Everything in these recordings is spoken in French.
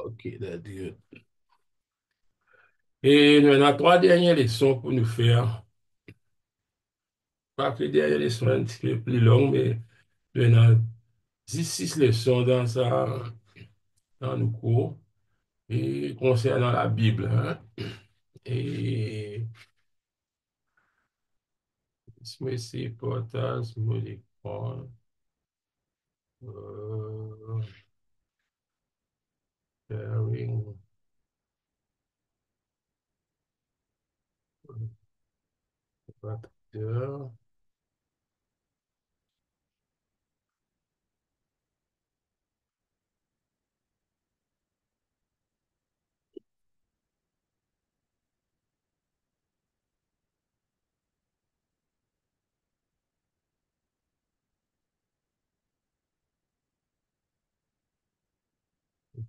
OK, that's good. Et nous avons trois dernières leçons pour nous faire. Pas que les dernières leçons un petit peu plus longues, mais nous avons 6 leçons dans nos cours et concernant la Bible. Hein. Et c'est potasse, molécule, euh, bearing, facteur.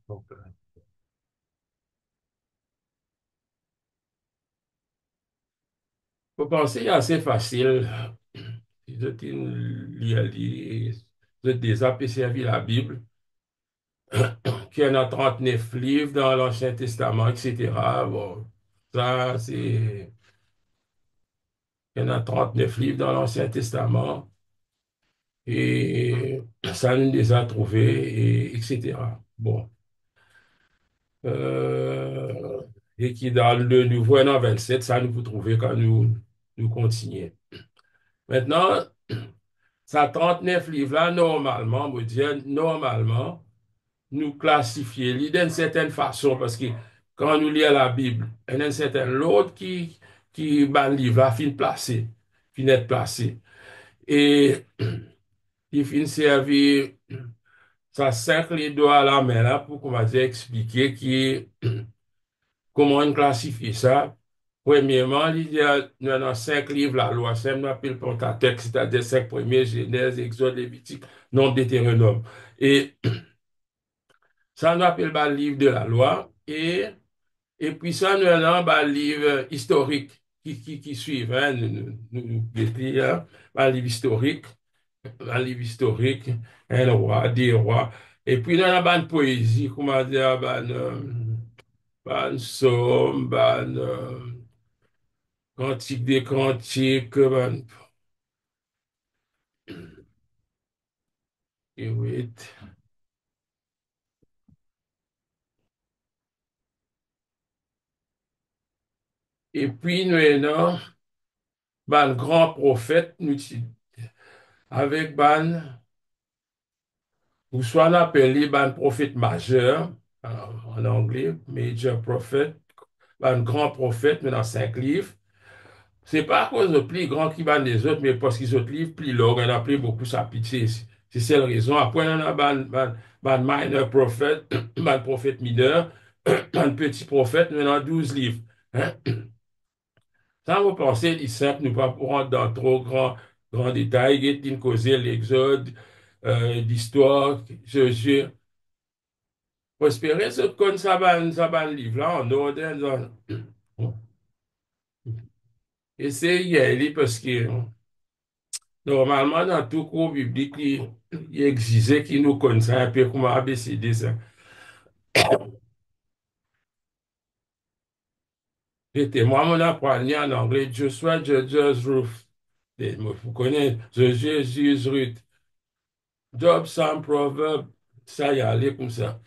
Donc, faut penser, c'est assez facile. Si vous êtes vous êtes déjà servi la Bible, qu'il y en a 39 livres dans l'Ancien Testament, etc. Bon, ça, c'est. Il y en a 39 livres dans l'Ancien Testament et ça nous les a trouvés, et, etc. Bon. Euh, et qui dans le Nouveau dans 27, ça nous vous trouvez quand nous continuons. Maintenant, ça 39 livres-là, normalement, vous dire, normalement, nous classifier d'une certaine façon, parce que quand nous lisons la Bible, il y a un certain l'autre qui ben, livre-là, fin placé, fin être placé. Et il finit servir ça cinq les doigts à la main là pour comment dire expliquer comment on classifie ça. Premièrement, il y a nous avons cinq livres la loi, c'est nous appelle le Pentateuque, c'est-à-dire cinq premiers, Genèse, Exode, Lévitique, Nombre, Deutéronome. Et ça nous appelle le livre de la loi et puis ça nous avons le livre historique qui suivent, hein, hein, le livre historique un livre historique, un roi, des rois. Et puis, dans la bande poésie, comment dire, ban somme, cantique des cantiques, et oui. Et puis, nous avons, ban grand prophète, avec ou soit on appelle ban prophète majeur, en anglais, major prophet, ban grand prophète, mais dans cinq livres. C'est pas à cause de plus grand qui van des autres, mais parce qu'ils autres livres plus longs, on a pris beaucoup sa pitié. C'est celle raison. Après, on a ban minor prophète, ban prophète mineur, ban petit prophète, maintenant 12 livres. Hein? Sans vous penser, il est simple, nous ne pas pour rentrer dans trop grand détail, il y a une causer l'Exode, l'histoire, Josué. Prospérer, c'est comme ça, ban livre là, en ordre. Et c'est hier, parce que normalement, dans tout cours biblique, il existait qui nous connaissait un peu comment ABCD ça. J'étais moi, mon apprenant en anglais, Joshua, Judges, Ruth. Vous connaissez, Jésus, Ruth, Job, Psalm, Proverbe, ça y allait comme ça.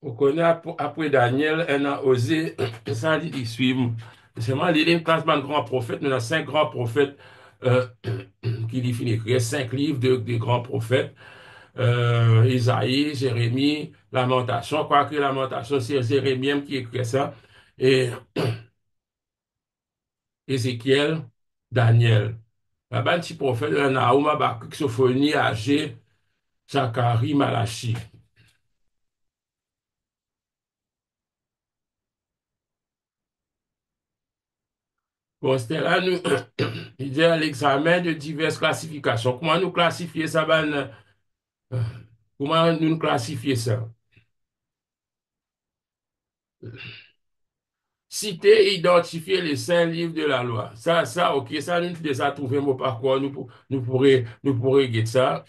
Vous connaissez, après Daniel, on a osé, ça dit, suivre. C'est moi, il y a une classe de grands prophètes, nous avons cinq grands prophètes qui définissent cinq livres de grands prophètes. Isaïe, Jérémie, Lamentation, quoique Lamentation, c'est Jérémie même qui écrit ça, et Ézéchiel, Daniel. Là-bas, un petit prophète, Naoum, Habakkuk, Sophonie, Agé, Zacharie, Malachi. Bon, c'était là, nous, il dit à l'examen de diverses classifications. Comment nous classifier ça, comment nous classifier ça? citer et identifier les 5 livres de la loi. Ok, ça, nous déjà trouvé mot par quoi, nous pourrions guetter ça.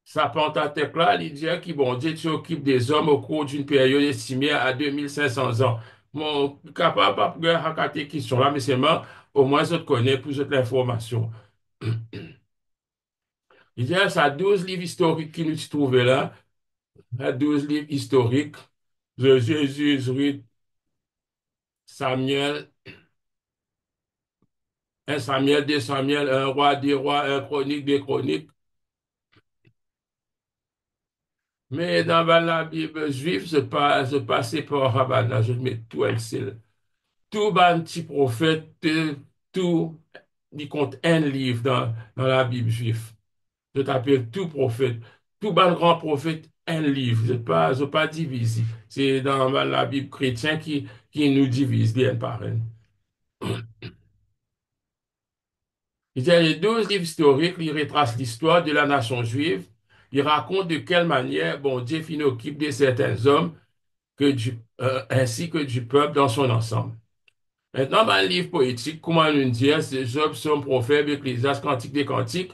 Sa Pentateuque là, il dit que bon Dieu s'occupe des hommes au cours d'une période estimée à 2500 ans. Bon, capable pas pour raconter question là, mais seulement, au moins, je te connais pour cette l'information. Il dit, ça 12 livres historiques qui nous trouvent là, 12 livres historiques de Jésus, Ruth, Samuel, un Samuel, 2 Samuel, un roi, 2 rois, un chronique, 2 chroniques. Mais dans la Bible juive, je passe par Rabbana, je mets tout elle seul. Tout ban petit prophète, tout, il compte un livre dans la Bible juive. Je t'appelle tout prophète. Tout ban grand prophète, un livre. Je pas divisé. C'est dans la Bible chrétienne qui nous divise bien par un. Il y a les 12 livres historiques, ils retracent l'histoire de la nation juive. Ils racontent de quelle manière, bon, Dieu finit occupe de certains hommes ainsi que du peuple dans son ensemble. Maintenant, dans le livre poétique, comment nous dire, c'est Job, Somme, Proverbe, Ecclésiaste, Cantique des Cantiques.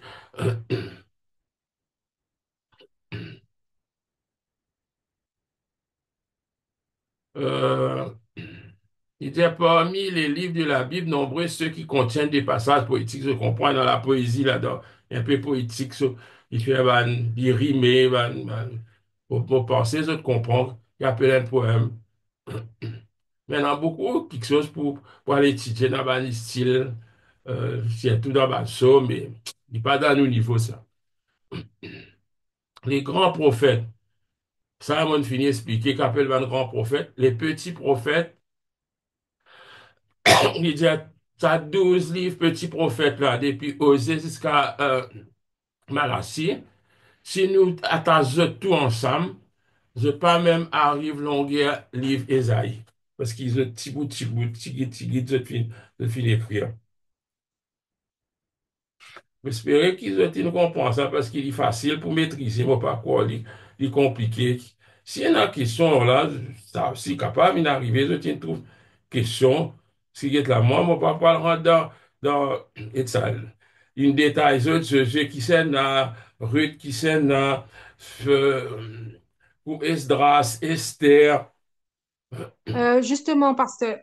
Euh, il dit, parmi les livres de la Bible, nombreux ceux qui contiennent des passages poétiques, je comprends dans la poésie là-dedans, un peu poétique, il fait, il rime, pour penser, je comprends, il appelle un poème. Maintenant, beaucoup, quelque chose pour aller étudier dans le style, surtout dans le psaume, mais il n'est pas dans nos niveaux, ça. Les grands prophètes, Simon finit expliquer qu'appelle un grand prophète, les petits prophètes, il dit, t'as 12 livres petits prophètes là, depuis Osée jusqu'à Malachie. Si nous attachons tout ensemble, je pas même arrive longueur livre Esaïe. Parce qu'ils ont petit bout, petit guide, je finis écrire. J'espère qu'ils ont une compréhension parce qu'il est facile pour maîtriser mon parcours, il est compliqué. S'il y a une question là, ça aussi capable d'arriver, je tiens trouve question, si est là, moi, papa le rentre dans, et ça, une détail, je qui c'est là, Ruth qui c'est là, ou Esdras, Esther, Justement, parce que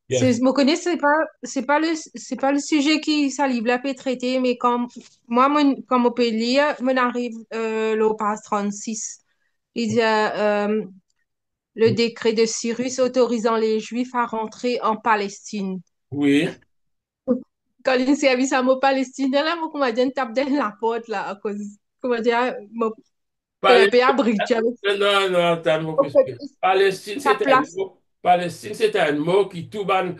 yes. je me connais, c'est pas le sujet qui ça livre peut traiter, mais comme moi, comme on peut lire, on arrive au page 36. Il y a le décret de Cyrus autorisant les Juifs à rentrer en Palestine. Oui, Quand il s'est à mot Palestine, là, moi, comment dire, tape dans la porte, là, à cause, comment dire, mon un peu Palestine, abri, tu vois. non, non, attends, mon En fils. fait, sa place. Palestine, c'est un mot qui tout ban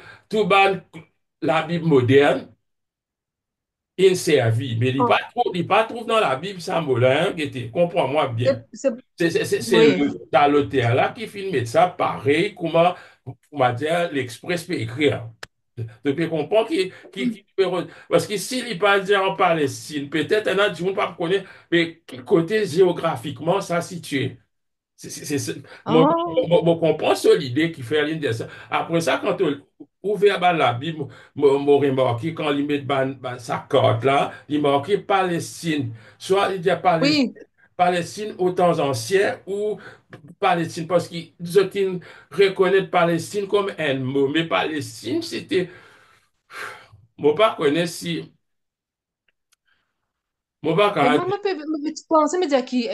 la Bible moderne, il servi. Mais Oh, il pas trouve dans la Bible ça mot-là, hein, qui était, comprends-moi bien. c'est, C'est oui. dans l'auteur là qui filme ça pareil, comment dire, l'Express peut écrire. Tu peux comprendre parce que s'il n'est pas dit en Palestine, peut-être un autre, je ne pas connaître, mais quel côté géographiquement ça situé. Moi, Oh, moi, comprends sur l'idée qui fait l'idée de ça. Après ça, quand on ouvre la Bible, moi, remarqué quand il met sa carte là, il marqué Palestine. Soit il dit oui. Palestine aux temps anciens ou Palestine, parce qu'ils reconnaissent Palestine comme un mot. Mais Palestine, c'était, moi, pas connaître si, moi, pas Et quand moi, tu pensais me dire qu'il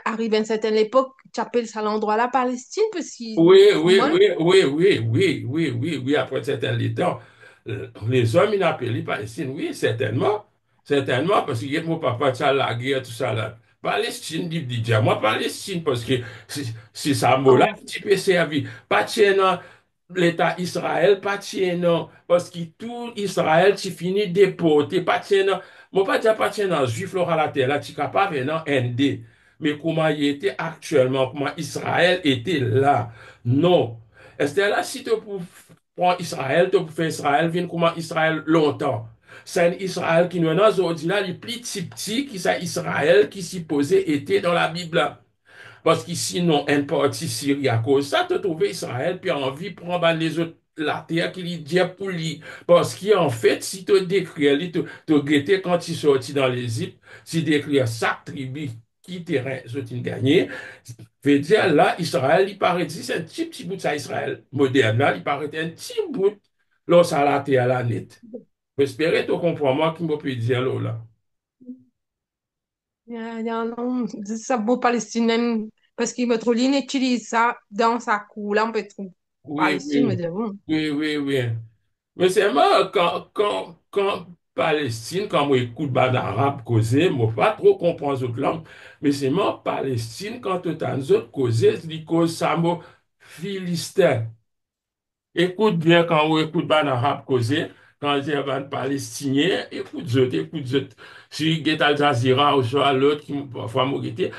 arrive à une certaine époque, tu appelles ça l'endroit la Palestine, parce que oui, oui, moi, oui, oui, oui, oui, oui, oui, oui, après un certain temps, les hommes, ils appellent les Palestine, oui, certainement, certainement, parce que mon papa, ça, la guerre, tout ça, là. Palestine, dit déjà, moi, Palestine, parce que c'est ça, mot-là, oh, qui peut servir. Pas tiens, non, l'État Israël, pas tiens, non, parce que tout Israël, tu finis déporté, pas tiens, non, moi, pas dire, pas tiens, non, juif, l'aura la terre, là, tu es capable, non, ND. Mais comment il était actuellement, comment Israël était là. Non. Est-ce que là, si tu prends Israël, tu fais Israël, vient comment Israël longtemps. C'est un Israël qui nous a aujourd'hui là, les plus petits qui c'est Israël qui supposé était dans la Bible. Parce qu'ici, non, un parti Syrie à cause ça, te trouver Israël, puis envie prendre les autres, la terre qui lui dit pour lui. Parce qu'en fait, si tu décris, tu guetter quand il sortit dans l'Égypte, si décris chaque tribu qui terrain, je gagné, veut dire là, Israël, il paraît, c'est un petit bout de ça, Israël moderne, là, il paraît un petit bout, là, ça la terre, la net. J'espère que tu comprends moi qui me peut dire là. Non, ça pour Palestine, parce qu'il me trouve, il utilise ça dans sa cour, là, on peut trouver Oui, Palestine, me oui, dit, bon. oui. Mais c'est moi, quand Palestine, quand moi écoute ban arabe causer, moi pas trop comprendre cette langue, mais c'est moi Palestine, quand tu as autres causer, c'est cause ça mot philistin. Écoute bien quand on écoute ban arabe causer, quand j'ai ban palestinien, écoute zot. Si get Al Jazeera ou soit l'autre qui parfois m'a guetté,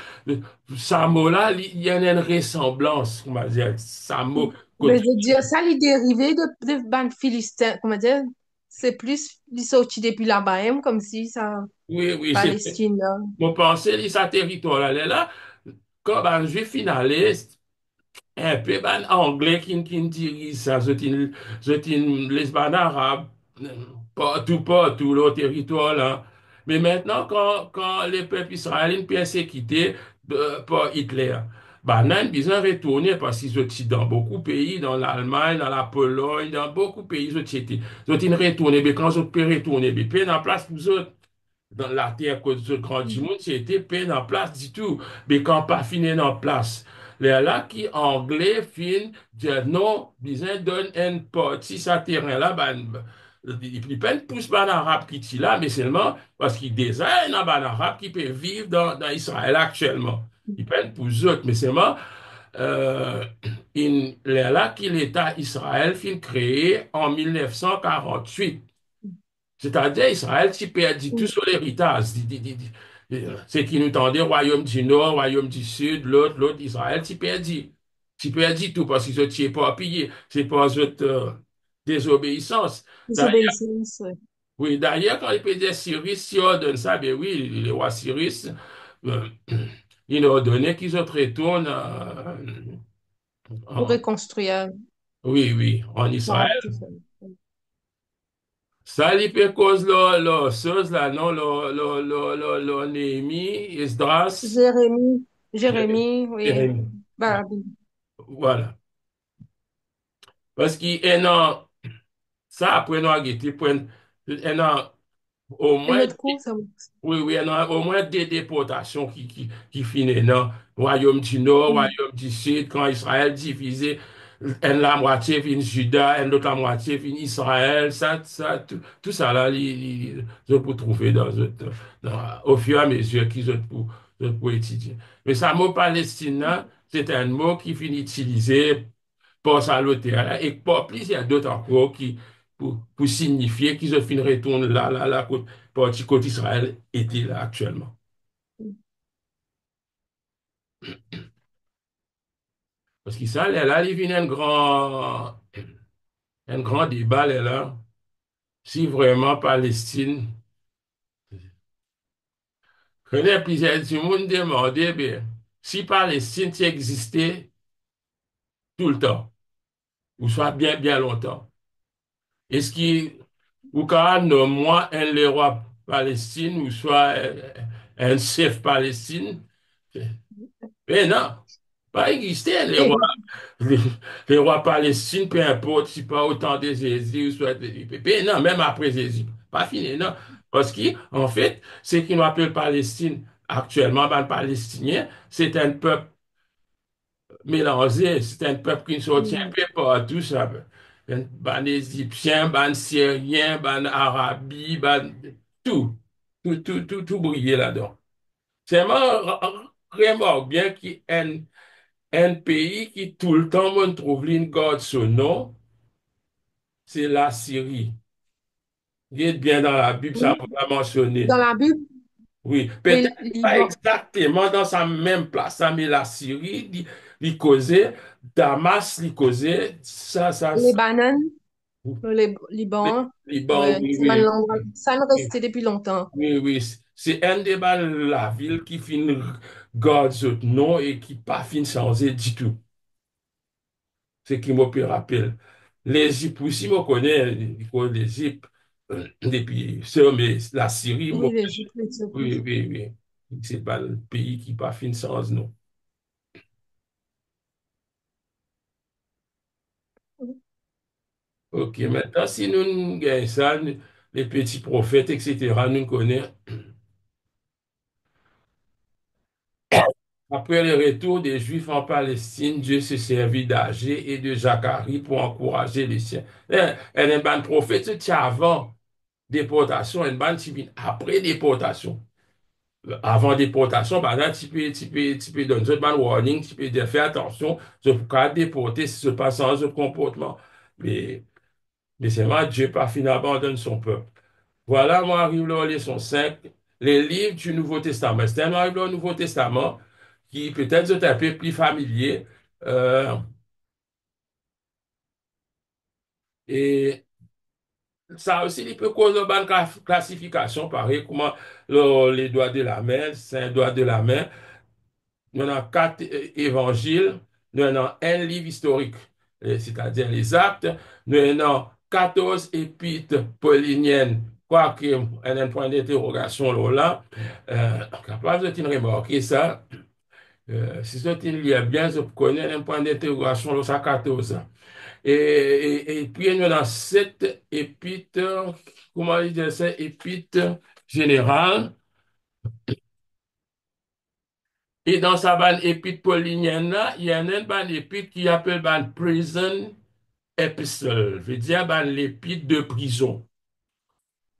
ça mot là, il y a une ressemblance, on va dire, ça mot. Mais je veux dire, ça, les dérivés de bande philistin, comment dire, c'est plus, ils sortis depuis là-bas, hein, comme si ça, Oui, c'est Palestine, là. mon pensée, li sa territoire là, là, quand ben, je finaliste, un peu ben, anglais qui dirige ça, je les ben, arabes, partout, le territoire là. Mais maintenant, quand les peuples israéliens persécutés par Hitler, ben, ils ont besoin de retourner parce qu'ils ont été dans beaucoup de pays, dans l'Allemagne, dans la Pologne, dans beaucoup de pays, ils ont été retournés, mais quand ils ont pu retourner, ils peuvent en place pour eux dans la terre que ce grand du monde, c'était peine en place du tout. Mais quand pas fini en place, les là qui anglais fin dire non, disent donne une partie sa terrain là, il peine pousse ban arabe qui est là, mais seulement parce qu'il désigne un ban arabe qui peut vivre dans Israël actuellement. Il peine pour eux, mais seulement euh, les là qui l'État Israël fin créé en 1948. C'est-à-dire, Israël, tu perdis tout sur l'héritage. C'est qui nous tendait, royaume du Nord, royaume du Sud, l'autre, Israël, tu perdis. Tu perdis tout parce qu'ils ne t'y pas pillé. C'est pas cette désobéissance. D'ailleurs, Désobéissance, ouais. oui, d'ailleurs, quand il peut dire Cyrus, si on donne ça, ben oui, les rois Cyrus, euh, il a ordonné qu'ils se retournent Pour en, reconstruire oui, en ça, Israël. tout ça. Ça, il peut cause le chose là, non, le Néhémie, Esdras, Jérémie, Jérémie. Jérémie, oui. Jérémie. Ouais, Bah, voilà. Parce qu'il y a ça après nous a guetté, au un moins autre coup, ça. oui, il y en a au moins des déportations qui finissent dans le Royaume du Nord, Mm. Royaume du Sud, quand Israël divisé, la moitié vient Juda, l'autre la moitié vient Israël, tout ça là, je peux trouver au fur et à mesure je peux étudier. Mais ça, mot palestinien, c'est un mot qui finit utilisé pour ça l'autre là, et pour plus, il y a d'autres encore pour signifier qu'ils ont fini retourner là, partie côté Israël était là actuellement. Parce que ça, là, il vient un grand débat, là, si vraiment Palestine, connaît plusieurs du monde demandé, bien, si Palestine tu existait tout le temps, ou soit bien longtemps, est-ce qu'il, ou quand moi, un le roi Palestine, ou soit un chef Palestine, mais non, pas exister, les, les rois palestiniens, peu importe, si pas autant de Jésus, ou soit, non, même après Jésus, pas fini, non. Parce qu'en fait, ce qui nous appelle Palestine actuellement, ben, Palestinien, c'est un peuple mélangé, c'est un peuple qui ne sortit un Mm. peu partout, ça. Ben, Égyptien, ben, Syrien, ben, Arabie, ben, tout, tout brillé là-dedans. C'est remarque bien qu'il y a un pays qui tout le temps me trouve une garde son nom, c'est la Syrie. Il est bien dans la Bible, ça Oui, vous l'a mentionné. dans la Bible, Oui, peut-être oui, pas Liban, exactement dans sa même place, ça, mais la Syrie, il causait, Damas, il causait, les bananes, le les Liban, Liban, ouais, oui, c'est oui, l'endroit, ça ne oui, restait depuis longtemps. oui. c'est un des la ville qui fin garde ce nom et qui pas fin changer du tout. C'est qui m'a pu rappeler. L'Égypte aussi, je connais l'Égypte, depuis, mais la Syrie, Oui, l'Égypte, l'Éthiopie. oui, oui, oui. C'est pas le pays qui pas fin sans non. OK, maintenant, si nous gagnons ça, les petits prophètes, etc., nous connaissons. Après le retour des Juifs en Palestine, Dieu se servit d'Agé et de Zacharie pour encourager les siens. Elle est un prophète qui avant déportation, une bande qui vient après déportation. Avant déportation, bah là, tu peux donner un warning, tu peux dire fais attention, je peux pas déporter si ce passe sans ce comportement. Mais, mais c'est moi, Dieu pas finalement abandonne son peuple. Voilà, moi, arrive là, leçon 5, les livres du Nouveau Testament. C'est un arrive là au Nouveau Testament qui peut-être est un peu plus familier. Euh, et ça aussi, il peut causer une bonne classification, pareil, comment les doigts de la main, c'est un doigt de la main. Nous avons quatre évangiles, nous avons un livre historique, c'est-à-dire les actes, nous avons 14 épîtres pauliniennes, quoique, un point d'interrogation là, capable de remarquer ça, si vous lit bien, je connais un point d'interrogation là, ça 14. Et puis, nous avons sept épîtres, comment dire ça, épîtres générales, et dans sa bande épître paulinienne là, il y a une bande épître qui appelle bande prison epistle, veut dire bande l'épître de prison.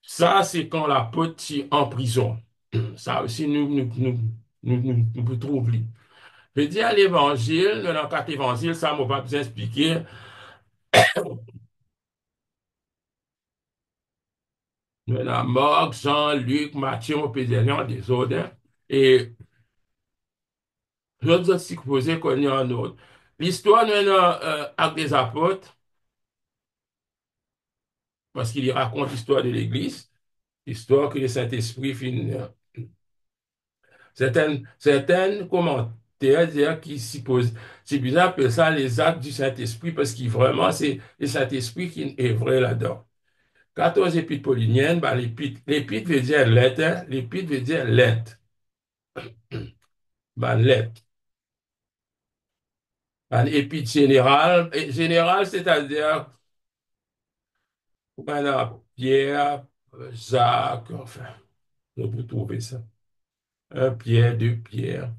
Ça, c'est quand l'apôtre est en prison. Ça aussi, nous trouvons. Veut dire l'évangile, dans le quatre évangiles, ça, m'a pas besoin expliquer. Nous avons Marc, Jean, Luc, Matthieu, on peut dire il y a des autres, hein. Et l'autre autres supposés qu'on y a un autre. L'histoire, nous avons Actes des apôtres, parce qu'il y raconte l'histoire de l'Église. Histoire que le Saint-Esprit finit. Certains commentaires dire qui s'y posent. C'est bizarre appeler ça les actes du Saint-Esprit parce que vraiment, c'est le Saint-Esprit qui est vrai là-dedans. 14 épîtres pauliniennes, ben, l'épître veut dire lettre, hein. L'épître veut dire lettre. Ben, lettre. Ben, épître général, et général, c'est-à-dire, ben, Pierre, Jacques, enfin, vous trouvez ça. Un Pierre, deux Pierre.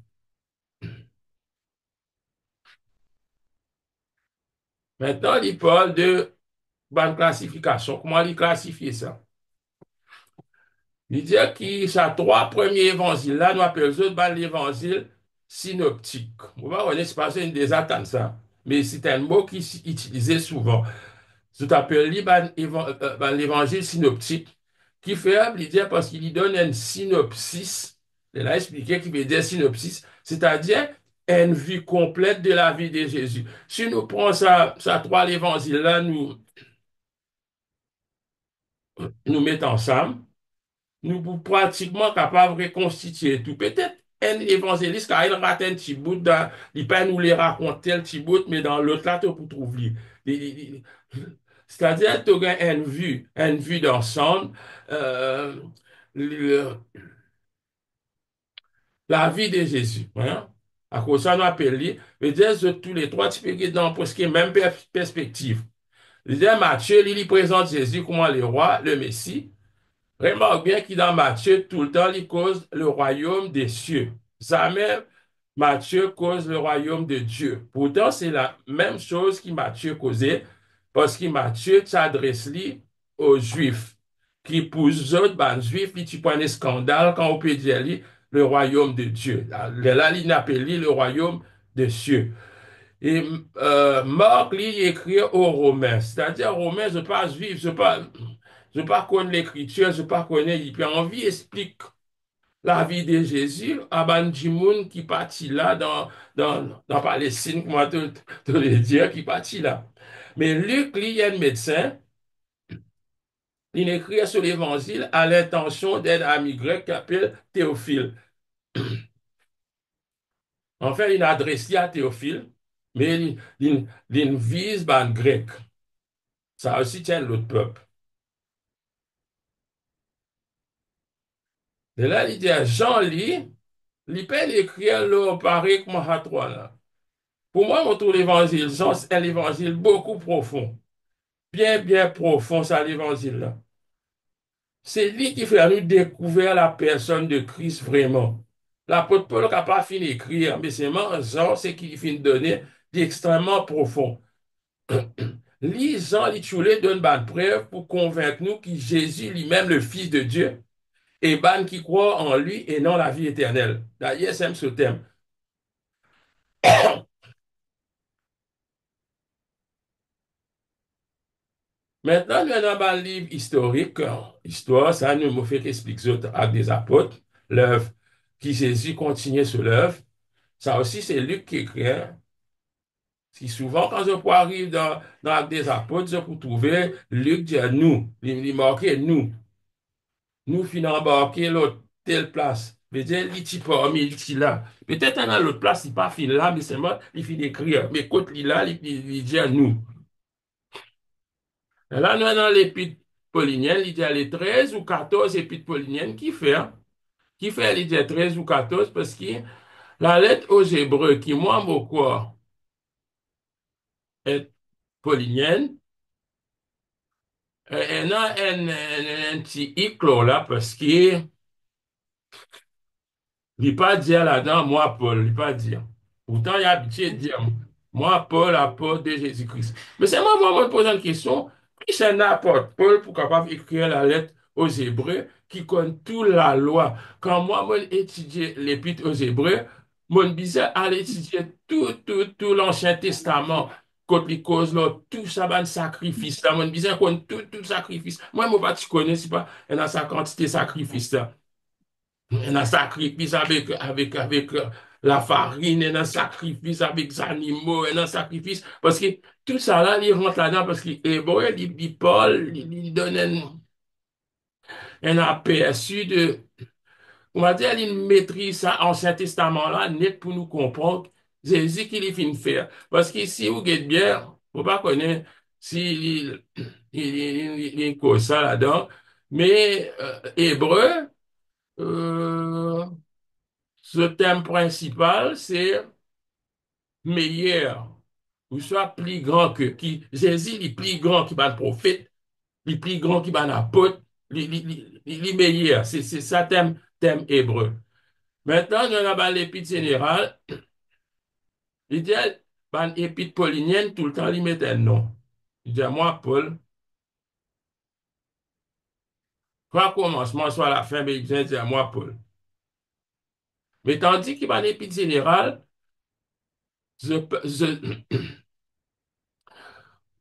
Maintenant, il parle de bonne classification. Comment il classifie ça? Il dit que ces trois premiers évangiles-là, nous appelons eux l'évangile synoptique. Vous voyez, c'est pas une des attentes ça, mais c'est un mot qui est utilisé souvent. Tout appelle l'évangile synoptique, qui fait, il dit, parce qu'il lui donne un synopsis, il a expliqué qu'il veut dire synopsis, c'est-à-dire une vue complète de la vie de Jésus. Si nous prenons ça trois évangiles-là, nous mettons ensemble, nous sommes pratiquement capables de reconstituer tout. Peut-être un évangéliste, quand il rate un petit bout, il peut nous les raconter un petit bout, mais dans l'autre là, tu peux trouver. C'est-à-dire, tu as une vue d'ensemble. euh, le- la vie de Jésus. Hein? À cause de ça, nous appelons, veut dire, tous les trois, tu peux être dans presque la même perspective. Je veux dire, Matthieu, il présente Jésus comme le roi, le Messie. Remarque bien qu'il dans Matthieu, tout le temps, il cause le royaume des cieux. Jamais Matthieu cause le royaume de Dieu. Pourtant, c'est la même chose que Matthieu causait, parce que Matthieu s'adresse lui aux Juifs, qui pour eux autres, ben, Juifs, tu prends un scandale quand on peut dire lui, le royaume de Dieu. Là, il appelle lui le royaume des cieux. Et Marc, lui, il écrit aux Romains. C'est-à-dire, Romains, je ne pas juif, je pas connaître l'écriture, je pas connaître, il a envie explique la vie de Jésus à Banjimoun qui partit là dans Palestine, comment te le dire, qui partit là. Mais Luc, lui, il est un médecin, Il écrit sur l'évangile à l'intention d'un ami grec qui s'appelle Théophile. En fait, il adresse à Théophile, mais il vise ban grec. Ça aussi tient l'autre peuple. Et là, il dit à Jean lit, il peut écrire le pareil que moi à toi là. Pour moi, on trouve l'évangile, Jean, c'est un évangile beaucoup profond. Bien, bien profond, ça, l'évangile là. C'est lui qui fait nous découvrir la personne de Christ vraiment. L'apôtre Paul n'a pas fini d'écrire, mais c'est Jean, c'est qui finit de donner d'extrêmement profond. Lisant, les donne bonne preuve pour convaincre nous que Jésus lui-même, le Fils de Dieu, et ban qui croit en lui et non la vie éternelle. D'ailleurs, c'est ce thème. Maintenant, nous avons un livre historique. Histoire, ça nous me fait expliquer autres actes des apôtres, l'œuvre qui Jésus continuait sur l'œuvre. Ça aussi, c'est Luc qui écrit, hein. Si souvent, quand je arrive dans l'acte des apôtres, je peux trouver Luc dire nous, il marque nous. Nous finons embarquer l'autre telle place. Mais dire, il est parmi, il est là. Peut-être dans l'autre place, il n'est pas fini là, mais c'est moi, il finit d'écrire. Mais quand il est là, il dit nous. Et là, nous, dans l'épître paulinienne, il dit les 13 ou 14 épîtres pauliniennes qui fait, hein? Qui fait, il dit 13 ou 14 parce que la lettre aux Hébreux, qui, moi, beaucoup, est paulinienne, elle a un petit hic là parce que il pas dire là-dedans, moi, Paul, il pas dire. Pourtant, il a habitué de dire, moi, Paul, apôtre de Jésus-Christ. Mais c'est moi, me poser une question. Qui c'est n'importe Paul pour capable d'écrire la lettre aux Hébreux qui connaît toute la loi? Quand moi, moi, étudier l'épître aux Hébreux, mon bizarre à étudier tout l'Ancien Testament. Quand les causes là, tout ça, ben, sacrifice là, mon bizarre, connaît tout sacrifice. Moi, moi, pas, tu connais, c'est pas, il y a sa quantité de sacrifice là. Un sacrifice avec la farine, un sacrifice avec les animaux, un sacrifice. Parce que tout ça là, il rentre là-dedans parce qu'il est bon, il parle, il donne un aperçu de, on va dire, il maîtrise ça, Ancien Testament là, net pour nous comprendre Jésus qu'il est fin de faire. Parce que si vous êtes bien, faut pas connaître s'il il cause ça là-dedans. Mais hébreu, euh, ce thème principal, c'est meilleur, ou soit plus grand que qui. Jésus, il est plus grand qui va le prophète, il est plus grand qui va l'apôtre, il est meilleur. C'est ça thème hébreu. Maintenant, nous avons l'épître général. Il dit, ben, épître paulinienne, tout le temps, il met un nom. Il dit, moi, Paul, soit au commencement, soit à la fin, mais il dit, moi, Paul. Mais tandis qu'il va l'épître général, je,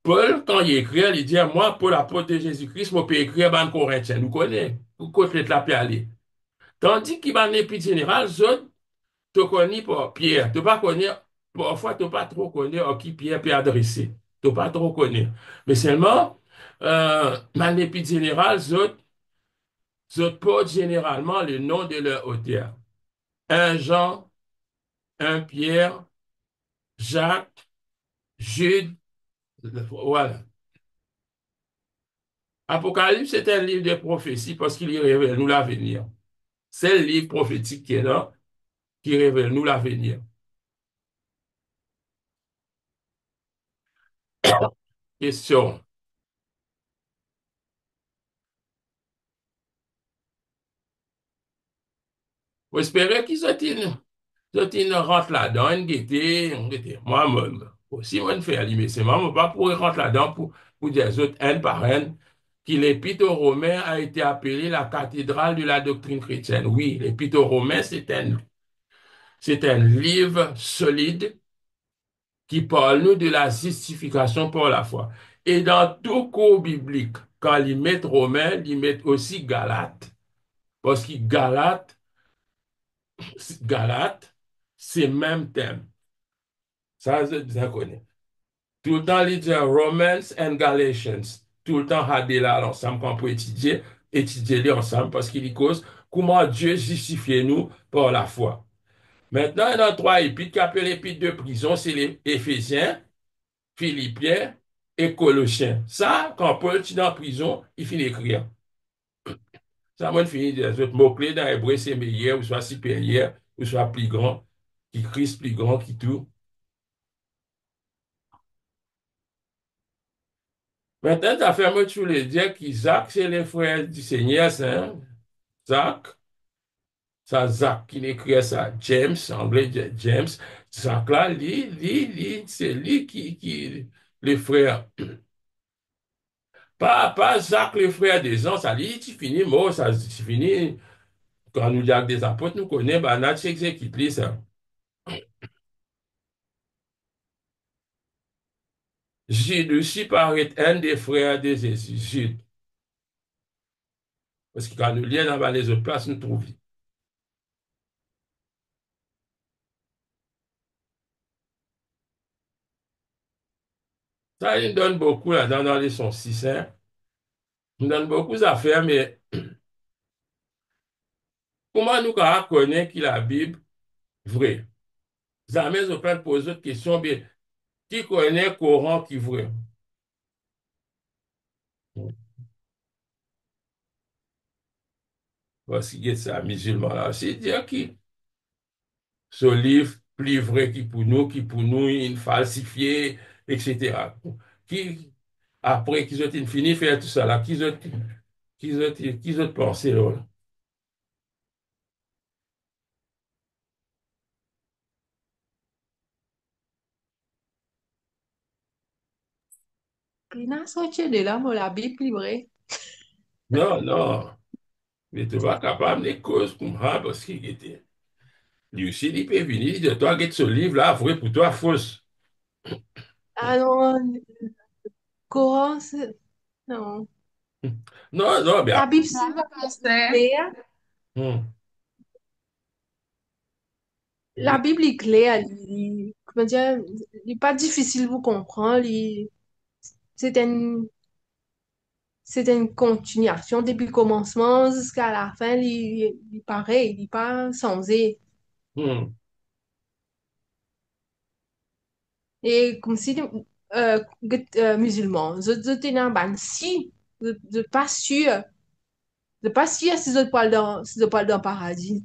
Paul, quand il écrit, il dit, moi, Paul, apôtre de Jésus-Christ, je peux écrire dans Corinthiens. Nous connaissons. Vous connaissez la paix aller. Tandis qu'il va dans l'épître général, je te connais pas Pierre. Tu pas connaître, parfois, tu pas trop connaître à qui Pierre peut adresser. Tu pas trop connaître. Mais seulement, dans l'épître général, je porte généralement le nom de leur auteur. Un Jean, un Pierre, Jacques, Jude, voilà. Apocalypse, c'est un livre de prophétie parce qu'il y révèle nous l'avenir. C'est le livre prophétique qui est là, qui révèle nous l'avenir. Question. Vous espérez qu'ils rentrent là-dedans, une gaieté. Moi-même, aussi, moi, je fais mais c'est moi, pas pour rentrer là-dedans pour dire aux autres, un par un, que l'Épître aux Romains a été appelée la cathédrale de la doctrine chrétienne. Oui, l'Épître aux Romains, c'est un livre solide qui parle nous de la justification par la foi. Et dans tout cours biblique, quand ils mettent Romains, ils mettent aussi Galates. Parce que Galates, c'est le même thème. Ça, je bien connais. Tout le temps, il dit Romans and Galatians. tout le temps regarder là ensemble qu'on peut étudier les ensemble parce qu'il y cause comment Dieu justifie nous par la foi. Maintenant, il y a trois épîtres qui appellent l'épître de prison, c'est les Éphésiens, Philippiens et Colossiens. Ça, quand Paul est en prison, il finit d'écrire. Ça, moi, il finit des autres mots-clés dans l'hébreu, c'est meilleur, ou soit supérieur, ou soit plus grand, qui Christ plus grand, qui tout. Maintenant, ta ferme, tu voulais dire qu'Isaac, c'est les frères du Seigneur, c'est hein? Zach. Ça, Zach qui écrit ça, James, anglais, James. Zach là, c'est lui les frères. Pas Jacques, le frère des gens, ça dit, tu finis, moi, ça, tu finis, quand nous avons des apôtres, nous connaissons, bah, notre exécute, ça. Jude aussi paraît un des frères de Jésus, Jude. Parce que quand nous lisons dans les autres places, nous trouvons. Ça, il donne beaucoup là-dedans dans les sons 6, hein. Il donne beaucoup d'affaires, mais comment nous connaissons que la Bible est vraie? Jamais je peux poser autre question, mais qui connaît le Coran qui est vrai? Parce qu'il y a ça, musulman là, c'est dire qui ce livre plus vrai qui pour nous, il falsifié, etc. Qui, après qu'ils ont fini de faire tout ça là, qu'ils ont pensé là. Il n'a sorti de là, moi, la Bible livrée. Non, non, mais tu vas capable de causes comme ça parce qu'il était. Lui aussi, il peut venir de toi, get ce livre là, vrai pour toi, fausse. Ah non, le Coran, non. Non, non, mais La après, Bible, Moi, c'est je pensais, clair. hum, La oui, Bible est claire. Comment dire, il n'est pas difficile pour comprendre. C'est une, c'est une continuation depuis le commencement jusqu'à la fin. Il est pareil, il n'est pas changé. hum, Et comme si musulman, je tenais ban si, je pas sûr, je pas sûr si je parle dans le paradis.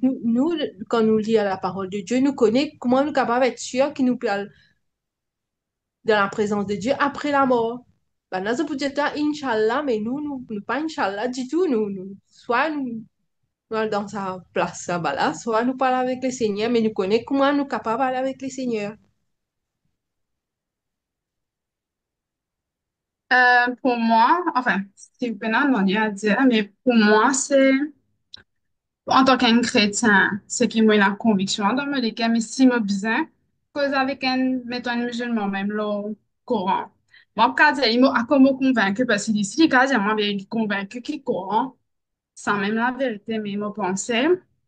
Quand nous lisons la parole de Dieu, nous connaissons comment nous sommes capables d'être sûrs qu'il nous parle dans la présence de Dieu après la mort. Ben, là, je peux dire, Inch'Allah, mais nous, pas Inch'Allah du tout. Soit nous allons dans sa place là-bas, soit nous parlons avec le Seigneur, mais nous connaissons comment nous sommes capables d'aller avec le Seigneur. pour moi, enfin, c'est pénal, non, il y a à dire, mais pour moi, c'est, en tant qu'un chrétien, ce qui me la conviction dans le cas, mais si me besoin, cause avec un, mettons, un musulman, même le Coran. Moi, quand il m'a comme me convaincu, parce que ici, quand j'ai moi, bien convaincu qu'il Coran, sans même la vérité, mais me pensais,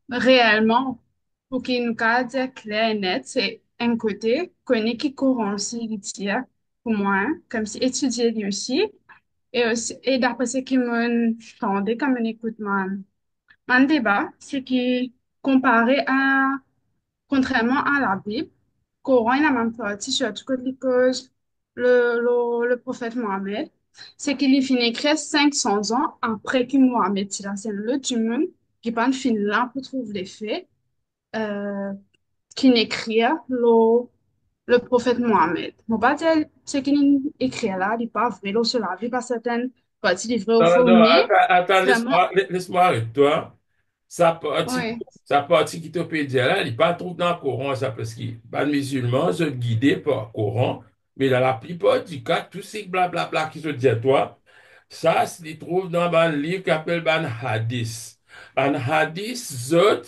réellement, pour qu'il nous dire clair et net, c'est un côté, connaît qui Coran aussi, il tire, pour moi, hein, comme si étudier lui aussi, et aussi, et d'après ce qui me tendait comme un écoutement. Un débat, c'est qui, comparé à, contrairement à la Bible, Coran, il a même parti sur tout côté cause le prophète Mohammed, c'est qu'il est fini écrire 500 ans après que Mohammed, c'est la scène le du monde, qui pas fini là pour trouver les faits, euh, qui n'écrit le prophète Mohammed. On va dire, ce qu'il écrit là, il n'est pas vrai, là, sur la vie, pas certaines parties, il est vrai au non, faux, non, mais attends, vraiment, laisse-moi avec toi. oui. Sa partie qui te peut dire là, il n'est pas trop dans le Coran, ça, parce que les musulmans sont guidés par le Coran, mais dans la plupart du cas, tous ces blablabla qui se disent toi, ça, se trouve dans un livre qui s'appelle un hadith. Un hadith, zot,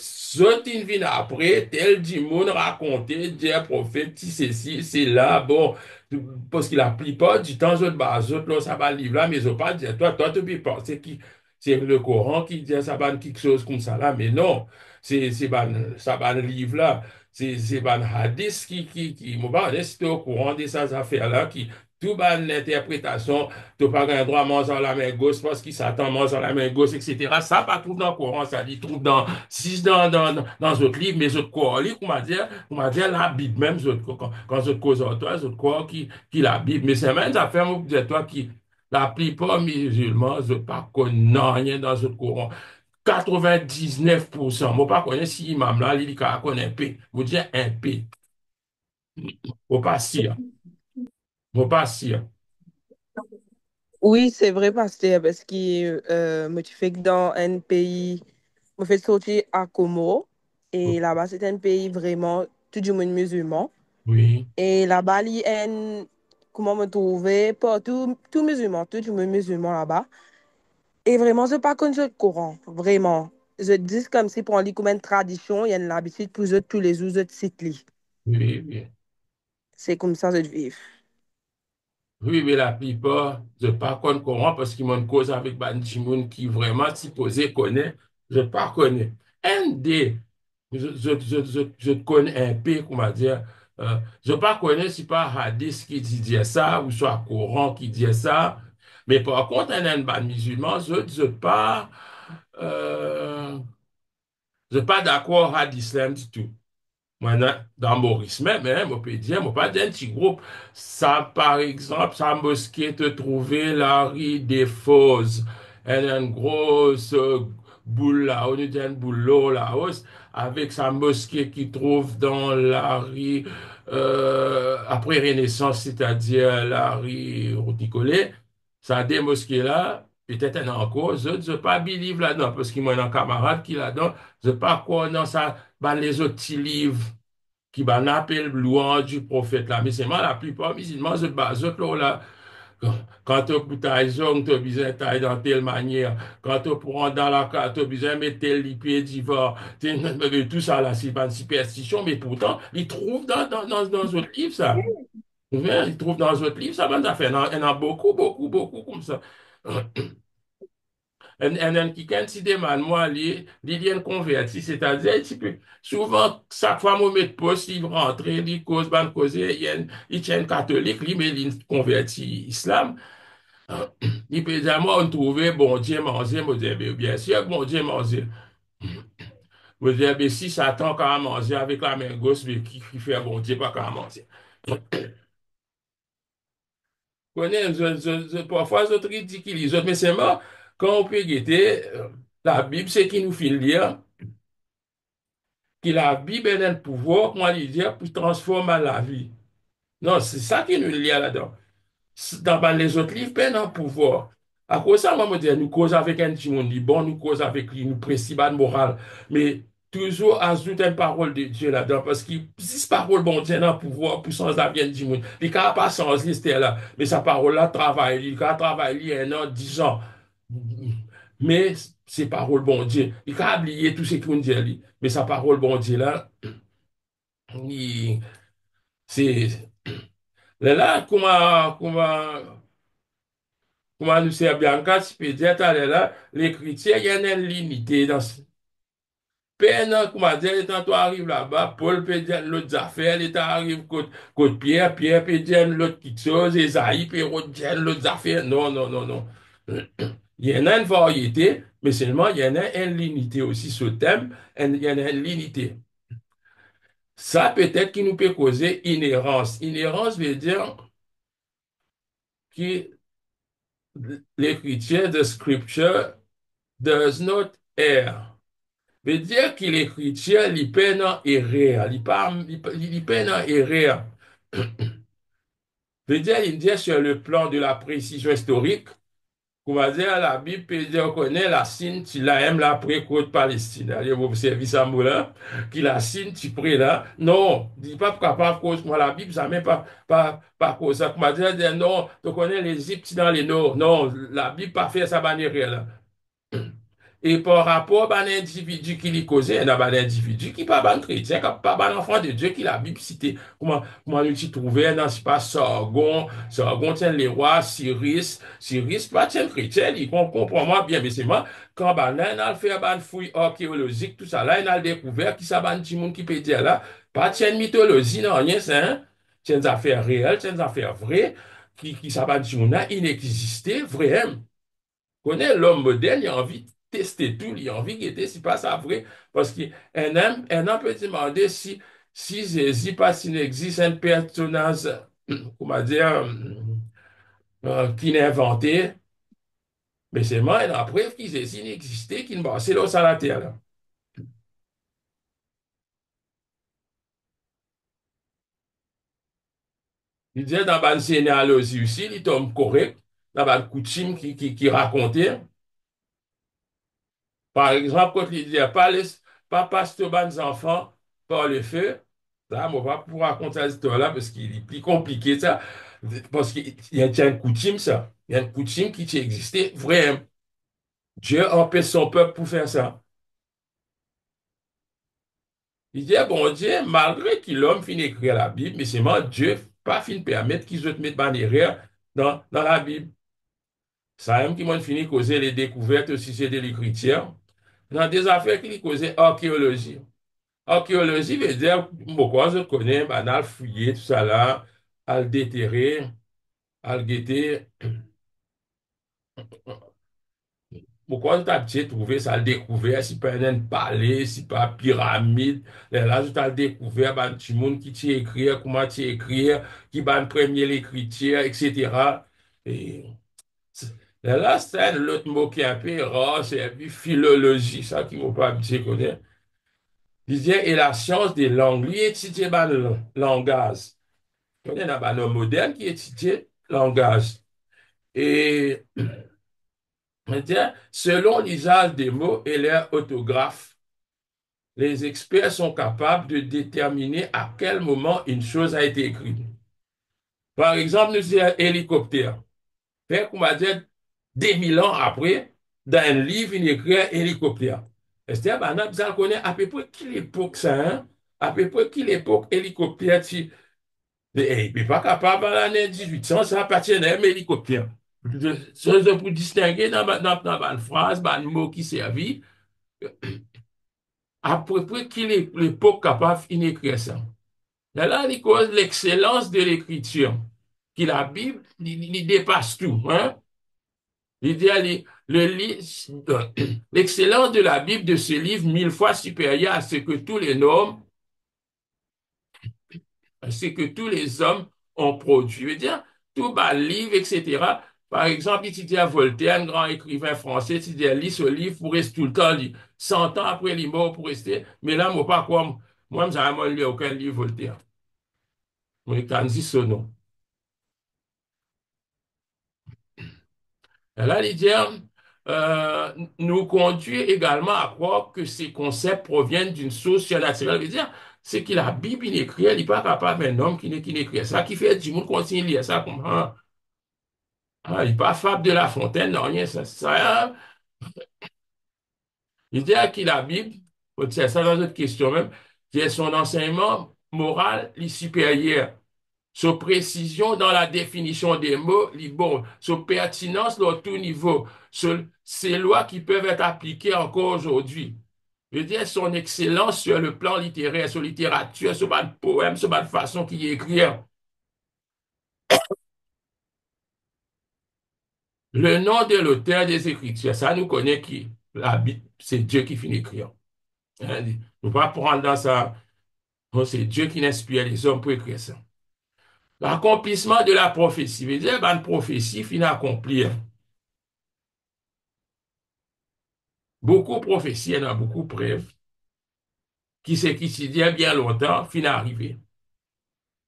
ils viennent après, tel du monde raconter, dire prophète, si c'est ci, c'est là, bon, parce que la plupart du temps, zot, là, ça va livre là, mais ils ont pas dire, toi, tu peux penser qui, c'est le Coran qui dit ça va quelque chose comme ça là, mais non, ça va livre là, c'est ban hadith qui, moi, pas, si tu es au courant de ces affaires là, tout ban l'interprétation, tu pas un droit à manger dans la main gauche parce qu'il s'attend à manger dans la main gauche, etc. Ça, pas trouve dans le Coran, ça dit, trouve dans, si dans d'autres livres, mais autres Coran, on va dire la Bible, même, quand je cause en toi, je crois qui la Bible. Mais c'est même ça fait, moi, dire toi, qui, la plupart musulmans, je pas connais rien dans ce Coran. 99%, moi, pas connais si imam là, il dit qu'il connaît un P. Vous dire un P. Faut pas si, faut pas si. Oui, c'est vrai, pasteur, parce que me tu fais que dans un pays, me fait sortir à Como, et là-bas, c'est un pays vraiment, tout du monde musulman. Oui, Et là-bas, il y a un, comment me trouver, partout, tout musulman, tout du monde musulman là-bas. Et vraiment, c'est pas comme le Coran, vraiment. Je dis comme si pour un lit comme une tradition, il y a une habitude pour eux tous les jours, de citer. oui, oui. C'est comme ça, je vis. Oui, mais la plupart, je pas connais Coran parce qu'ils m'ont cause avec Banjimoun qui vraiment supposé connaît, je pas connais. Un des, je connais un peu, comment dire, je pas connais si pas Hadith qui dit ça ou soit Coran qui dit ça, mais par contre, un ban musulman, je pas d'accord à l'islam du tout. Maintenant, dans Maurice même, hein, on peut dire, moi, pas d'un petit groupe. Ça, par exemple, sa mosquée te trouver la rue des Fosses. Elle a une grosse boule là, on dit une boule là, là-haut, avec sa mosquée qui trouve dans la rue, après Renaissance, c'est-à-dire la rue Routicolé. Ça a des mosquées là, peut-être un encore, je ne pas believe là-dedans, parce qu'il y a un camarade qui là-dedans, je pas quoi dans ça, ben, les autres petits livres qui ben, appelle louange du prophète là. Mais c'est moi, la plupart musulmans, je base là. Quand tu as tu as besoin de tailler dans telle manière. Quand tu prends dans la carte, tu as besoin de mettre tel pied d'ivore. Tout ça là, c'est pas une superstition, mais pourtant, ils trouvent dans d'autres livres ça. Ils trouvent dans d'autres livres ça, ben, ça fait. Il y en a beaucoup, beaucoup, beaucoup comme ça. Un qui considère mal moi, il vient converti, c'est-à-dire, souvent, chaque fois, mon met poste, il rentre, il cause, ban cause, il tient catholique, lui, mais il converti islam. Il peut dire, moi, on trouvait bon Dieu manger, moi, je dis, bien sûr, bon Dieu manger. Je dis, mais si Satan quand manger avec la main gauche, mais qui fait bon Dieu pas quand manger. Connais, parfois, je ridiculise, mais c'est moi, quand on peut guetter, la Bible, c'est qui nous fait lire. Que la Bible a le pouvoir, comment dire, pour transformer la vie. Non, c'est ça qui nous lie là-dedans. Dans les autres livres, ben, un pouvoir. À cause de ça, moi, je dis, nous cause avec un petit monde, bon, nous cause avec lui, nous principe de morale. Mais toujours ajoute une parole de Dieu là-dedans, parce que si cette parole, bon Dieu, a un pouvoir pour changer la vie du monde, il ne peut pas changer l'histoire là, mais sa parole-là travaille, il peut travailler 1 an, 10 ans. Mais ces paroles, bon Dieu, il peut oublier tout ce qu'on dit, mais sa parole, bon Dieu là, il- c'est là, comment nous sert bien quand tu peux dire, là, les chrétiens, il y en a une limité dans ce. Peine, comment dire, quand tu arrives là-bas, Paul peut dire l'autre affaire, et tu arrives côté Pierre, Pierre peut dire l'autre petite chose, Esaïe peut dire l'autre affaire. Non, non, non, non. Il y en a une variété, mais seulement il y en a une limité aussi, ce thème, il y en a une limité. Ça, peut-être qui nous peut causer inhérence. Inhérence veut dire que l'écriture de Scripture does not err. Veut dire que l'écriture, il peine à errer. Il peine à errer. Veut dire, il dit sur le plan de la précision historique, on va dire, la Bible peut dire qu'on connaît la Sine, tu la aimes la pré-côte Palestine. Allez, vous observez ça, là, qui la Sine, tu près là. Non, dis pas capable cause, moi, la Bible, ça même pas cause ça. On va dire, non, tu connais l'Égypte dans les nord. Non, la Bible pas fait ça manière là. Et par rapport à un individu qui lui causait, il y a un individu qui n'est pas un chrétien, qui n'est pas un enfant de Dieu, qui la Bible cité. Comment nous t'y trouver dans ce pas Sargon tient les rois, Cyrus, pas tient chrétien, il comprend moi bien, mais c'est moi, quand on a fait une fouille archéologique, tout ça là, il a découvert qui ça, un petit monde qui peut dire là, pas tient mythologie, non, rien, c'est, hein, tient des affaires réelles, tient des affaires vraies, qui s'abat on a inexisté vraiment. Connaît l'homme moderne, il a envie de tester tout, il a envie de si pas ça vrai, parce qu'un homme peut demander si Jésus pas s'il existe un personnage, comment dire, qui n'est inventé, mais c'est moi, la preuve qu'il Jésus n'existait, qu'il ne passait là sur la terre. Là. Il disait dans la généalogie aussi, il tombe correct, dans la coutume qui racontait. Par exemple, quand il disait pas pasteur les enfants par le feu, ça, on va pas pouvoir raconter cette histoire-là parce qu'il est plus compliqué, ça. Parce qu'il y a une coutume, ça. Il y a une coutume qui existait vraiment. Dieu empêche son peuple pour faire ça. Il dit, bon Dieu, malgré que l'homme finit écrire la Bible, mais c'est moi, Dieu, pas fin permettre qu'ils se mettent des erreurs dans la Bible. Ça même qui m'a fini causer les découvertes au sujet de l'écriture. Dans des affaires qui causaient archéologie. Archéologie veut dire, pourquoi je connais, ben, à le fouiller, tout ça là, à le déterrer, à le guetter. Pourquoi tu as trouvé ça, le découvert, si pas un palais, si pas pyramide, là, tu as découvert, ben, tu monde qui t'y écrit, comment t'y écrire, qui ben, premier l'écriture, etc. Et c'est- là, c'est un autre mot qui est un peu rare, c'est puis philologie, ça qui m'a pas habitué connaître. Il dit, et la science des langues, lui étudier ben, le langage. On a un homme moderne qui étudie le langage. Et maintenant, selon l'usage des mots et leur orthographe, les experts sont capables de déterminer à quel moment une chose a été écrite. Par exemple, nous disons hélicoptère. Fait qu'on va dire des mille ans après, dans un livre, il écrit hélicoptère. C'est-à-dire, on a besoin de connaître à peu près quelle époque ça, hein? À peu près quelle époque hélicoptère, il n'est pas capable, à l'année 1800, ça appartient à un hélicoptère. C'est pour distinguer dans une phrase, dans un mot qui servit, à peu près qui est l'époque capable d'écrire ça. Et là, il cause l'excellence de l'écriture, qui la Bible, il dépasse tout. Hein? Il dit, l'excellence de la Bible, de ce livre, mille fois supérieure à ce que tous les normes ce que tous les hommes ont produit. Je veux dire, tout bas livre, etc. Par exemple, il dit à Voltaire, un grand écrivain français, il dit, lis ce livre pour rester tout le temps, lit. 100 ans après, il est mort pour rester. Mais là, moi, pas quoi, moi, je n'ai lu aucun livre Voltaire. Moi, quand je dis ce nom. Et là, il dit, nous conduit également à croire que ces concepts proviennent d'une source surnaturelle. Je veux dire, c'est que la Bible, il écrit, il n'est pas capable d'un homme qui n'écrit ça, qui fait du monde continue à lire ça comme, il n'est pas Fable de La Fontaine, non, rien, ça. Il dit à qui la Bible, c'est ça dans notre question même, qui est son enseignement moral, les supérieur. Sa précision dans la définition des mots, les bon. Sa pertinence dans tout niveau. Ces lois qui peuvent être appliquées encore aujourd'hui. Je veux dire, son excellence sur le plan littéraire, sur la littérature, sur le poème, sur la façon qu'il écrit. Le nom de l'auteur des Écritures, ça nous connaît qui? La Bible, c'est Dieu qui finit écrire. Hein, il ne faut pas prendre dans ça. Non, c'est Dieu qui inspire les hommes pour écrire ça. L'accomplissement de la prophétie. Veut dire, une prophétie finit à accomplir. Beaucoup de prophéties, il y en a beaucoup de preuves. Qui c'est qui s'y dit bien longtemps, finit à arriver.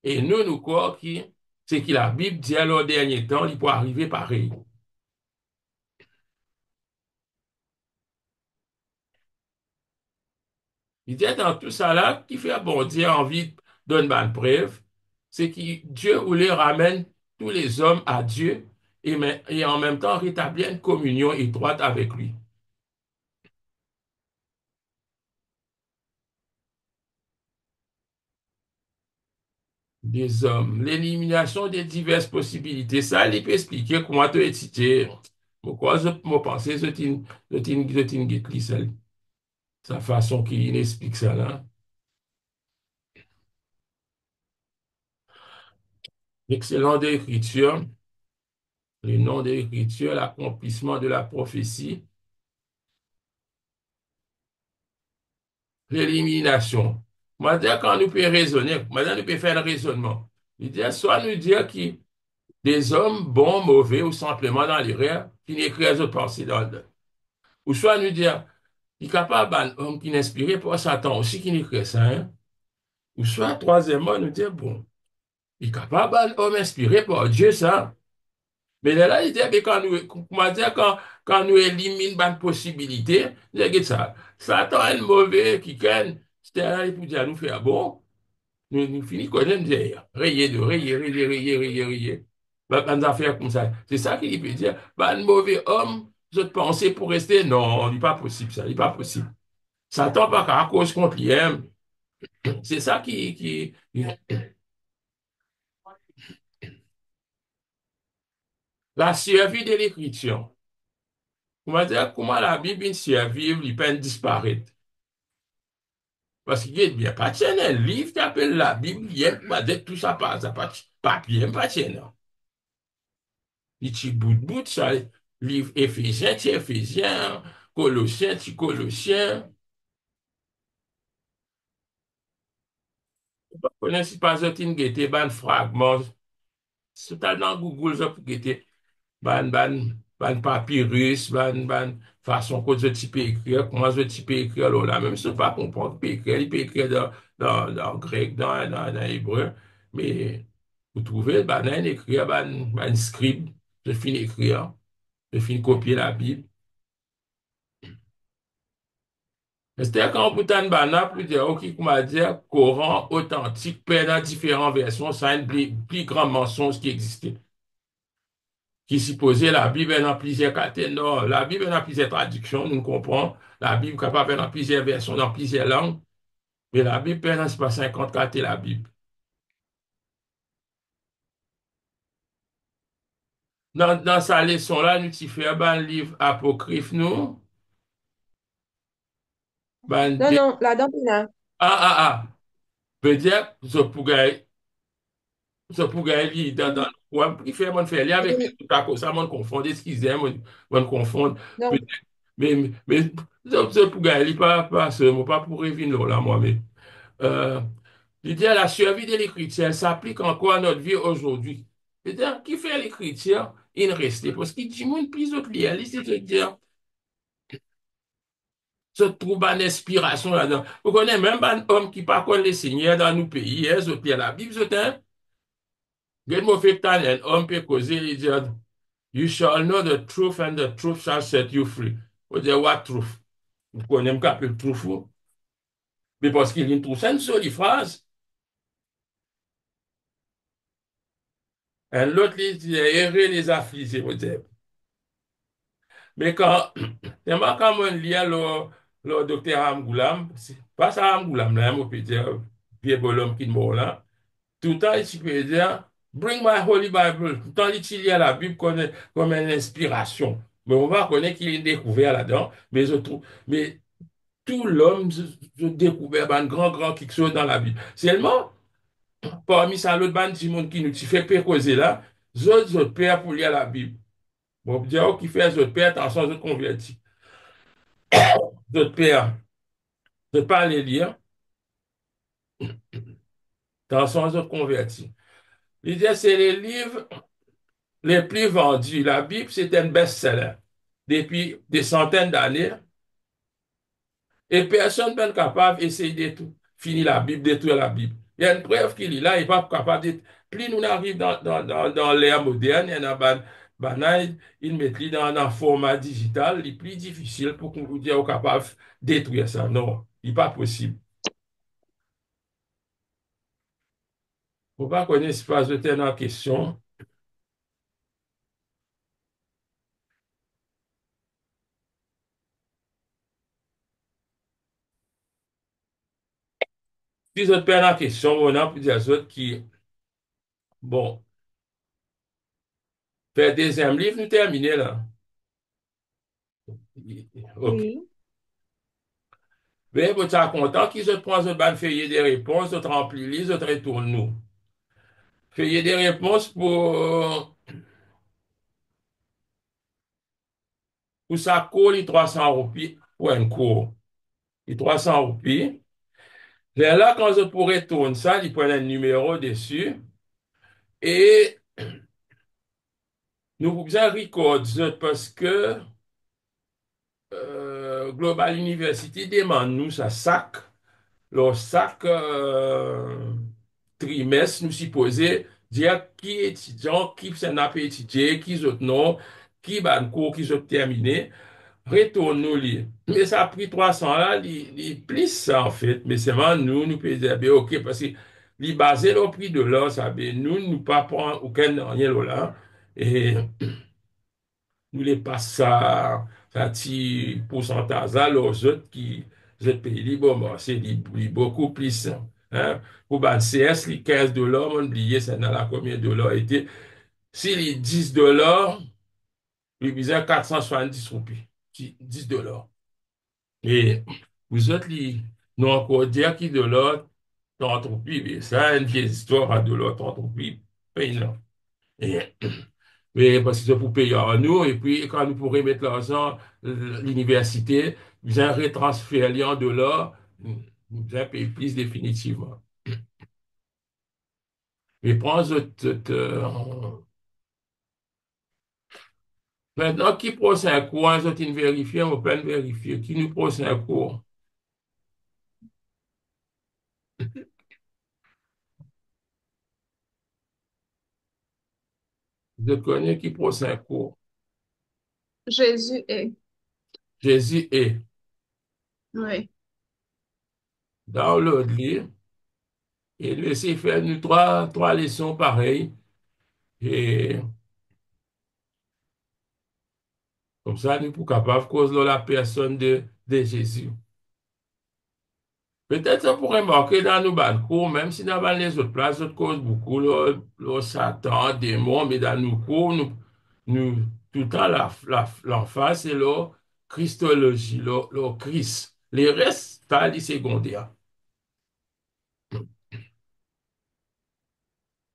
Et nous croyons que c'est que la Bible dit à leur dernier temps, il peut arriver pareil. Il dit dans tout ça là, qui fait bon Dieu envie d'une bonne preuve, c'est que Dieu voulait ramener tous les hommes à Dieu et en même temps rétablir une communion étroite avec lui. Des hommes, l'élimination des diverses possibilités, ça, il peut expliquer comment tu étudier. Pourquoi je me pensais, sa façon qu'il explique ça là. Excellent d'écriture. le nom de l'écriture, l'accomplissement de la prophétie, l'élimination. Moi, dire quand nous pouvons raisonner, maintenant nous pouvons faire le raisonnement. Il dit, soit nous dire que des hommes bons, mauvais ou simplement dans l'erreur, qui n'écrivent autres pensées dans le ou soit nous dire, il est capable d'un homme qui n'est inspiré par Satan aussi qui n'écrit ça, hein? Ou soit, troisièmement, nous dire, bon, il est capable d'un homme inspiré par Dieu, ça. Mais là, il dit, mais comment dire, quand nous éliminons une possibilité, il dit, ça, Satan est mauvais, qui ken, c'était là pour dire, nous faire bon, nous finissons quand même dire, rayer de rayer, rayer, rayer, rayer, rayer. Des affaires comme ça. C'est ça qu'il peut dire, bah, un mauvais homme, je pensais pour rester, non, il n'est pas possible, ça, il n'est pas possible. Satan pas qu'à cause contre lui. C'est ça qui. La survie de l'écriture. Comment dire, comment la Bible est survivre, il peut disparaître. Parce qu'il y a bien pas tiens, un livre qui appelle la Bible, il y a pas de tout ça, pas papier, pas tiens, non. Il t'y bout de bout, ça, livre Éphésiens, tu Éphésiens, Colossiens, tu Colossiens. Je ne connais pas, je t'ai guetté, ban fragment. C'est dans Google, je peux guetter. Ban papyrus, ban façon que je peux écrire, comment je peux écrire, alors là, même si je ne pas comprendre, il peut écrire dans grec, dans hébreu, mais vous trouvez, il écrit, script, je finis écrire, je finis copier la Bible. C'est-à-dire quand vous avez un banal, vous dire, OK, comment dire, Coran authentique, peut dans différentes versions, ça a un plus grand mensonge qui existait. Qui supposait la Bible est dans plusieurs catégories. Non, la Bible est dans plusieurs traductions, nous comprenons. La Bible est capable dans plusieurs versions, dans plusieurs langues. Mais la Bible, c'est pas 50 catégories, la Bible. Dans sa leçon là, nous avons fait un livre apocryphe, nous. Ben, Non, non, là-dedans, il y en a. ah. Veut dire, je pourrais lire dans ouais, il fait mon faire lire avec tout à cause ça, mon confond, excusez, mon confond. Non, Peut-être, mais, je pourrais lire pas seulement, pas pour revenir là, moi, mais. Euh, C'est-à-dire, la survie de l'écriture elle s'applique encore à notre vie aujourd'hui. C'est-à-dire, qui fait l'écriture, il reste. Parce qu'il dit, moi, plus autre lire, c'est-à-dire, se trouve une inspiration là-dedans. Vous connaissez même un homme qui pas connaît le Seigneur dans nos pays, hein, autres lire la Bible, c'est un, quel mauvais temps, un homme peut causer, il dit, you shall know the truth and the truth shall set you free. Vous dites, what truth? Vous connaissez même qu'appelle truth, vous? Mais parce qu'il y a une trouve, c'est une seule phrase. Un l'autre, il dit, errer les affligés, vous dites. Mais c'est moi quand on lit le docteur Amgoulam, pas ça Amgoulam, là, on peut dire, vieux bonhomme qui est mort là, tout le temps, il peut dire, Bring my Holy Bible. Tout le temps, il lit la Bible comme une inspiration. Mais on va connaître qu'il est découvert là-dedans, mais tout l'homme, je découvert un grand quelque chose dans la Bible. Seulement, parmi ça, l'autre bande du monde qui nous fait causer là, je père pour lire la Bible. Bon, dire, oh, qui fait, je père, attention, je convertis. Je père. De ne pas les lire, dans son autre converti. L'idée, c'est les livres les plus vendus. La Bible, c'est un best-seller depuis des centaines d'années et personne n'est capable d'essayer de finir la Bible, détruire la Bible. Il y a une preuve qu'il est là, il n'est pas capable de. Plus nous arrivons dans l'ère moderne, il y en a il met dans un format digital, il est plus difficile pour qu'on vous dise capable de détruire ça. Non, il n'est pas possible. Il ne faut pas connaître l'espace de terre en question. Si je te perds la question, on a plusieurs autres qui, bon, fait deuxième livre, nous terminer là. OK. oui. Mais vous êtes content qu'ils se prennent ce ban feuillet des réponses, autres remplis, autres retournent nous. Feuillet des réponses pour pour ça cours, les 300 roupies pour un cours. Les 300 roupies. Et là, quand je pourrais tourner ça, ils prennent un numéro dessus et nous vous en record parce que Global University demande nous ça sac. Leur sac trimestre, nous supposons dire qui est étudiant, qui s'en a pas étudié, qui autres non, qui va cours, qui ont terminé. Retourne nous lire. Mais ça a pris 300 là, il plisse ça en fait. Mais c'est vraiment nous pouvons dire, ben, ok, parce que il basé le prix de l'or, ça, ben, nous pas prendre aucun rien là. Et nous les passe ça petit pourcentage là, aux autres qui, les autres pays, bon, bon, c'est beaucoup plus, hein. Pour ban CS, les $15, on oublié, ça n'a là combien de dollars était. Si les $10, il disait 470 roupies. 10 $. Et vous autres, nous encore dire qui de l'autre entreprise, mais ça, une vieille histoire à de l'autre entreprise, paye non. Et, mais parce que c'est pour payer à nous, et puis quand nous pourrons mettre l'argent, l'université, vous allez retransférer en dollars, vous allez payer plus définitivement. Mais prends maintenant, qui prend un cours, un autres vérifier, on peut vérifier, qui nous prend un cours. Je connais qui prend un cours. Jésus est. Jésus est Oui. dans l'autre livre. Et laisser faire nous trois leçons pareilles. Et comme ça, nous sommes capables de causer la personne de Jésus. Peut-être ça pourrait marquer dans nos cours, même si dans les autres places, autres causes beaucoup, le Satan, démon, mais dans nos cours, nous tout le temps, l'emphase, c'est la Christologie, le Christ. Les restes, c'est les secondaires.